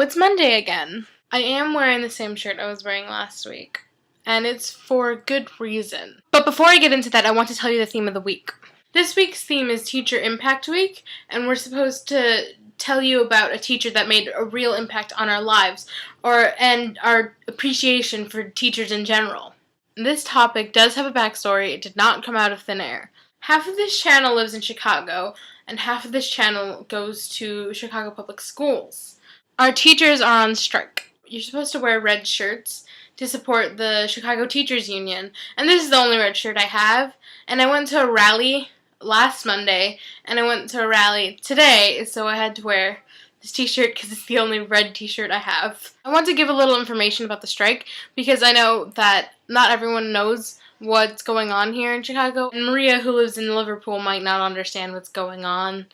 it's Monday again. I am wearing the same shirt I was wearing last week, and it's for good reason. But before I get into that, I want to tell you the theme of the week. This week's theme is Teacher Impact Week, and we're supposed to tell you about a teacher that made a real impact on our lives, and our appreciation for teachers in general. This topic does have a backstory. It did not come out of thin air. Half of this channel lives in Chicago, and half of this channel goes to Chicago Public Schools. Our teachers are on strike. You're supposed to wear red shirts to support the Chicago Teachers Union, and this is the only red shirt I have. And I went to a rally last Monday, and I went to a rally today, so I had to wear this t-shirt because it's the only red t-shirt I have. I want to give a little information about the strike because I know that not everyone knows what's going on here in Chicago, and Maria, who lives in Liverpool, might not understand what's going on.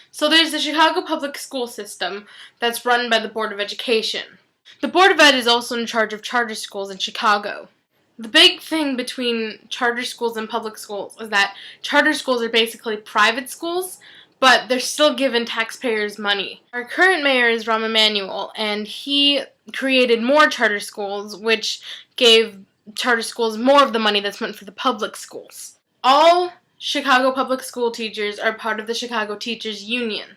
So there's the Chicago Public School System that's run by the Board of Education. The Board of Ed is also in charge of charter schools in Chicago. The big thing between charter schools and public schools is that charter schools are basically private schools, but they're still given taxpayers money. Our current mayor is Rahm Emanuel, and he created more charter schools, which gave charter schools more of the money that's meant for the public schools. All Chicago public school teachers are part of the Chicago Teachers Union.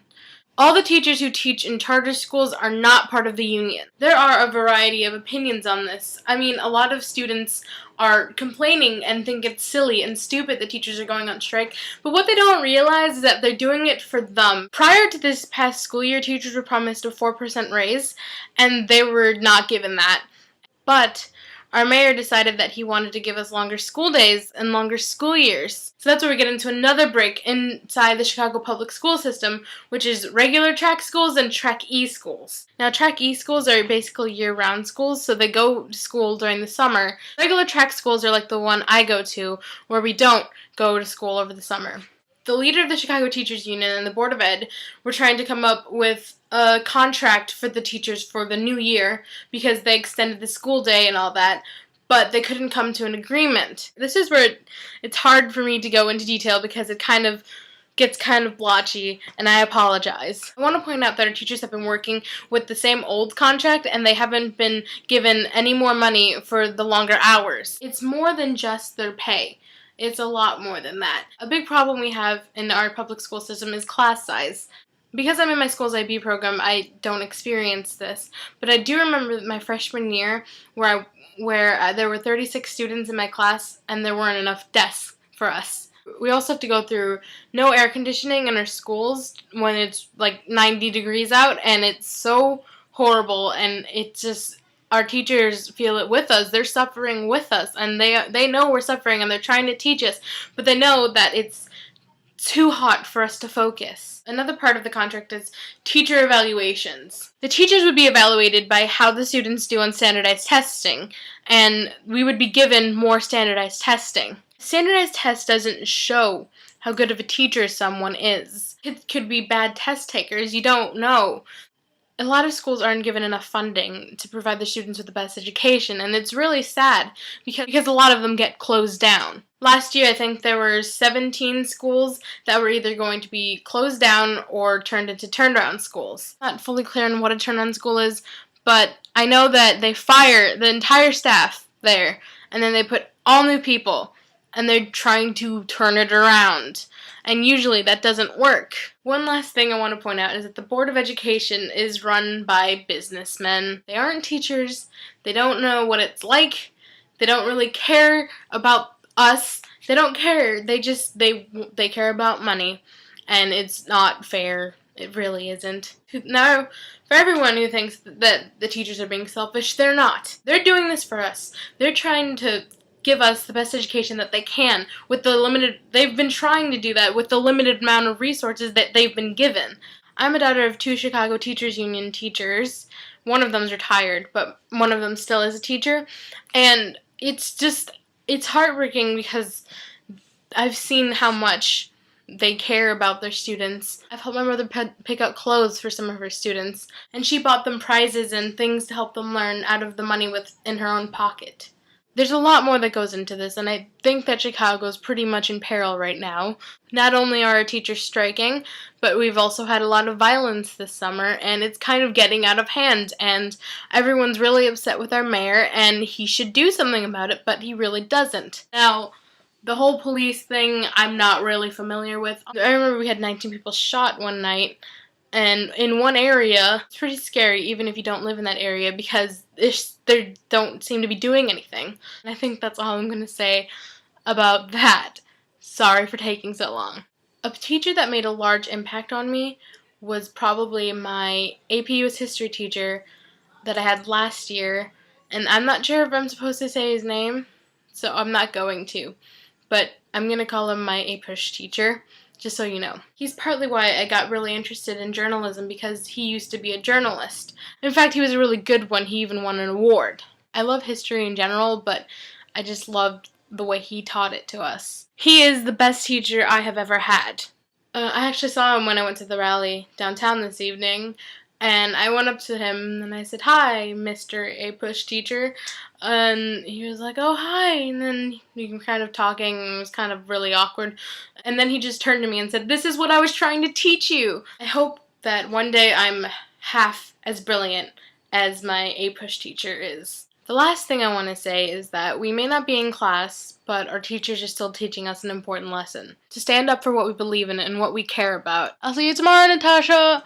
All the teachers who teach in charter schools are not part of the union. There are a variety of opinions on this. I mean, a lot of students are complaining and think it's silly and stupid that teachers are going on strike, but what they don't realize is that they're doing it for them. Prior to this past school year, teachers were promised a 4% raise, and they were not given that. But our mayor decided that he wanted to give us longer school days and longer school years. So that's where we get into another break inside the Chicago public school system, which is regular track schools and Track E schools. Now, Track E schools are basically year-round schools, so they go to school during the summer. Regular track schools are like the one I go to, where we don't go to school over the summer. The leader of the Chicago Teachers Union and the Board of Ed were trying to come up with a contract for the teachers for the new year because they extended the school day and all that, but they couldn't come to an agreement. This is where it's hard for me to go into detail because it gets kind of blotchy, and I apologize. I want to point out that our teachers have been working with the same old contract, and they haven't been given any more money for the longer hours. It's more than just their pay. It's a lot more than that. A big problem we have in our public school system is class size. Because I'm in my school's IB program, I don't experience this, but I do remember my freshman year where there were 36 students in my class and there weren't enough desks for us. We also have to go through no air conditioning in our schools when it's like 90 degrees out, and it's so horrible, and it's just, our teachers feel it with us. They're suffering with us, and they know we're suffering, and they're trying to teach us, but they know that it's too hot for us to focus. Another part of the contract is teacher evaluations. The teachers would be evaluated by how the students do on standardized testing, and we would be given more standardized testing. Standardized test doesn't show how good of a teacher someone is. It could be bad test takers. You don't know. A lot of schools aren't given enough funding to provide the students with the best education, and it's really sad because a lot of them get closed down. Last year, I think there were 17 schools that were either going to be closed down or turned into turnaround schools. I'm not fully clear on what a turnaround school is, but I know that they fire the entire staff there, and then they put all new people, and they're trying to turn it around. And usually that doesn't work. One last thing I want to point out is that the Board of Education is run by businessmen. They aren't teachers. They don't know what it's like. They don't really care about us. They don't care. They care about money. And it's not fair. It really isn't. Now, for everyone who thinks that the teachers are being selfish, they're not. They're doing this for us. They're trying to give us the best education that they can with they've been trying to do that with the limited amount of resources that they've been given. I'm a daughter of 2 Chicago Teachers Union teachers. One of them's retired, but one of them still is a teacher, and it's heartbreaking because I've seen how much they care about their students. I've helped my mother pick out clothes for some of her students, and she bought them prizes and things to help them learn out of the money in her own pocket. There's a lot more that goes into this, and I think that Chicago's pretty much in peril right now. Not only are our teachers striking, but we've also had a lot of violence this summer, and it's kind of getting out of hand, and everyone's really upset with our mayor, and he should do something about it, but he really doesn't. Now, the whole police thing, I'm not really familiar with. I remember we had 19 people shot one night, and in one area, it's pretty scary even if you don't live in that area because they don't seem to be doing anything. And I think that's all I'm going to say about that. Sorry for taking so long. A teacher that made a large impact on me was probably my AP US history teacher that I had last year. And I'm not sure if I'm supposed to say his name, so I'm not going to. But I'm going to call him my APUSH teacher. Just so you know. He's partly why I got really interested in journalism because he used to be a journalist. In fact, he was a really good one. He even won an award. I love history in general, but I just loved the way he taught it to us. He is the best teacher I have ever had. I actually saw him when I went to the rally downtown this evening, and I went up to him and I said, "Hi, Mr. APUSH teacher." And he was like, "Oh, hi." And then we were kind of talking, and it was kind of really awkward. And then he just turned to me and said, "This is what I was trying to teach you." I hope that one day I'm half as brilliant as my APUSH teacher is. The last thing I want to say is that we may not be in class, but our teachers are still teaching us an important lesson. To stand up for what we believe in and what we care about. I'll see you tomorrow, Natasha!